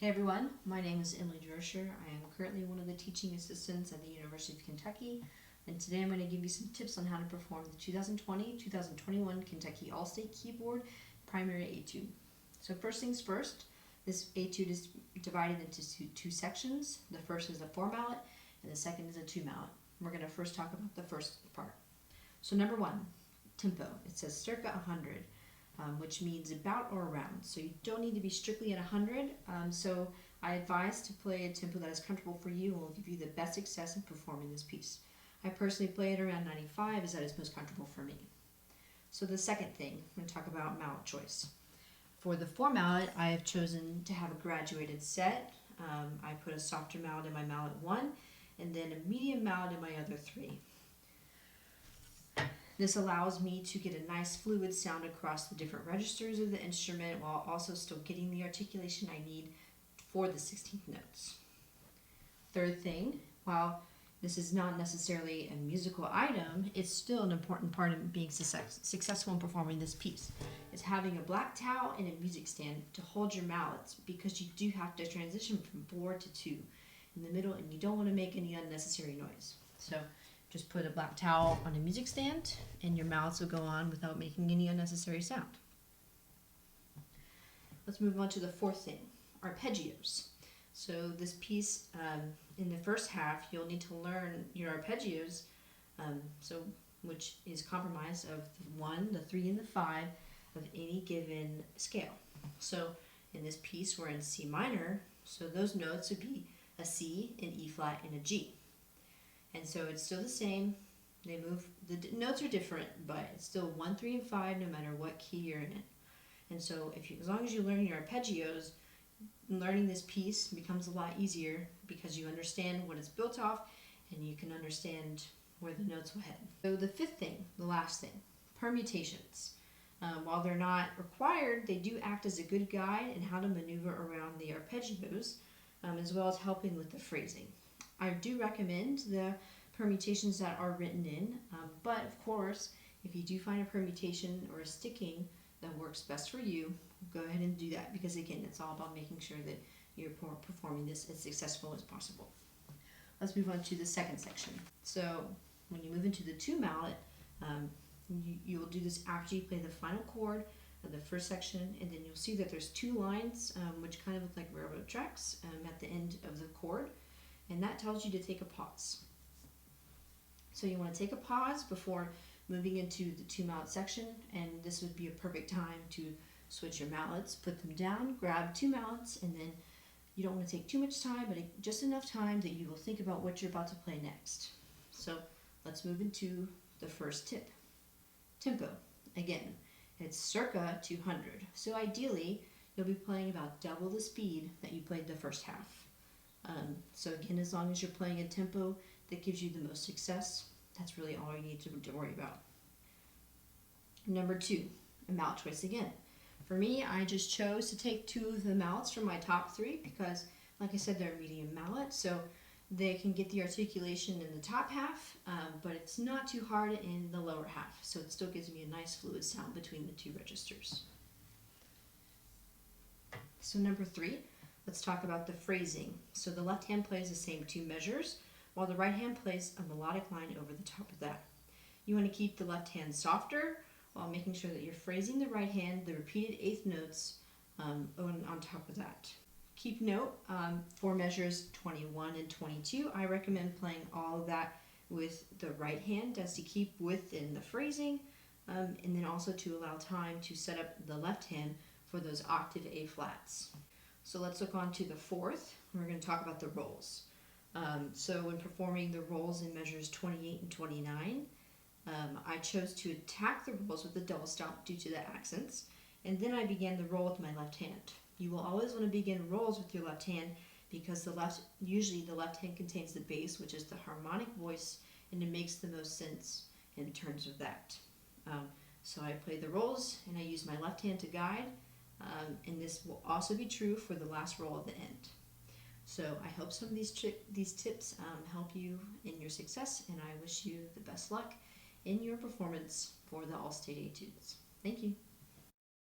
Hey everyone, my name is Emily Dersher. I am currently one of the teaching assistants at the University of Kentucky, and today I'm going to give you some tips on how to perform the 2020-2021 Kentucky All-State Keyboard Primary Etude. So first things first, this etude is divided into two sections. The first is a 4-mallet and the second is a 2-mallet. We're going to first talk about the first part. So number 1, tempo. It says circa 100. Which means about or around. So you don't need to be strictly at 100. So I advise to play a tempo that is comfortable for you and will give you the best success in performing this piece. I personally play it around 95 as that is most comfortable for me. So the second thing, I'm going to talk about mallet choice. For the 4-mallet, I have chosen to have a graduated set. I put a softer mallet in my mallet 1 and then a medium mallet in my other 3. This allows me to get a nice fluid sound across the different registers of the instrument while also still getting the articulation I need for the 16th notes. Third thing, while this is not necessarily a musical item, it's still an important part of being successful in performing this piece. It's having a black towel and a music stand to hold your mallets because you do have to transition from 4 to 2 in the middle and you don't want to make any unnecessary noise. So just put a black towel on a music stand and your mallets will go on without making any unnecessary sound. Let's move on to the fourth thing, arpeggios. So this piece, in the first half, you'll need to learn your arpeggios, which is comprised of the 1, the 3, and the 5 of any given scale. So in this piece, we're in C minor, so those notes would be a C, an E flat, and a G. And so it's still the same. They move, the notes are different, but it's still 1, 3, and 5 no matter what key you're in. And so as long as you learn your arpeggios, learning this piece becomes a lot easier because you understand what it's built off and you can understand where the notes will head. So the fifth thing, the last thing, permutations. While they're not required, they do act as a good guide in how to maneuver around the arpeggios, as well as helping with the phrasing. I do recommend the permutations that are written in, but of course, if you do find a permutation or a sticking that works best for you, go ahead and do that because again, it's all about making sure that you're performing this as successful as possible. Let's move on to the second section. So when you move into the 2-mallet, you will do this after you play the final chord of the first section, and then you'll see that there's 2 lines which kind of look like railroad tracks at the end of the chord. And that tells you to take a pause. So you want to take a pause before moving into the 2-mallet section, and this would be a perfect time to switch your mallets, put them down, grab 2 mallets, and then you don't want to take too much time, but just enough time that you will think about what you're about to play next. So let's move into the first tip. Tempo. Again, it's circa 200. So ideally, you'll be playing about double the speed that you played the first half. So again, as long as you're playing a tempo that gives you the most success, that's really all you need to worry about. Number 2, a mallet choice again. For me, I just chose to take 2 of the mallets from my top 3 because, like I said, they're medium mallets, so they can get the articulation in the top half, but it's not too hard in the lower half, so it still gives me a nice fluid sound between the 2 registers. So number 3, let's talk about the phrasing. So the left hand plays the same 2 measures, while the right hand plays a melodic line over the top of that. You want to keep the left hand softer while making sure that you're phrasing the right hand, the repeated 8th notes on top of that. Keep note, for measures 21 and 22, I recommend playing all of that with the right hand as to keep within the phrasing, and then also to allow time to set up the left hand for those octave A flats. So let's look on to the 4th. We're going to talk about the rolls. So when performing the rolls in measures 28 and 29, I chose to attack the rolls with the double stop due to the accents, and then I began the roll with my left hand. You will always want to begin rolls with your left hand because usually the left hand contains the bass, which is the harmonic voice, and it makes the most sense in terms of that. So I play the rolls and I use my left hand to guide. And this will also be true for the last roll at the end. So I hope some of these tips help you in your success, and I wish you the best luck in your performance for the All-State Etudes. Thank you.